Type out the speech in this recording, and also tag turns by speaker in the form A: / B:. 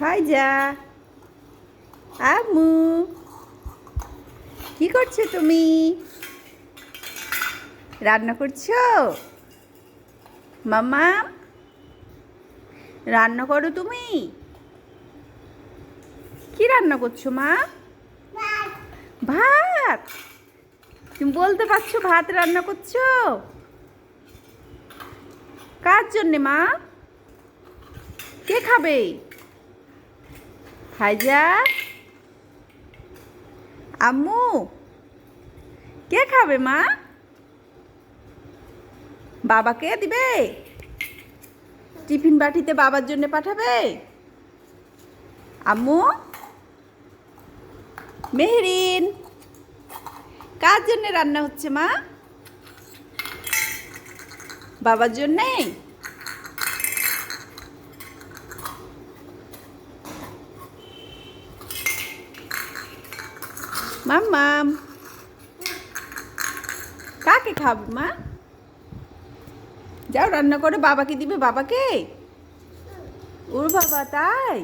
A: ফাইজা, আম্মু কি করছো তুমি? রান্না করছো? মাম্মা রান্না করো তুমি? কি রান্না করছো মা? ভাত। তুমি বলতে পারছো ভাত রান্না করছো? কার জন্যে মা? কে খাবে? ফাইজা, আম্মু কে খাবে মা? বাবাকে দিবে? টিফিন বাটিতে বাবার জন্য পাঠাবে? আম্মু, মেহরিন কার জন্য রান্না হচ্ছে মা? বাবার জন্যে? মাম্মাম কাকে খাবে মা? যাও রান্না করে বাবাকে দিবে। বাবাকে? ওর বাবা, তাই?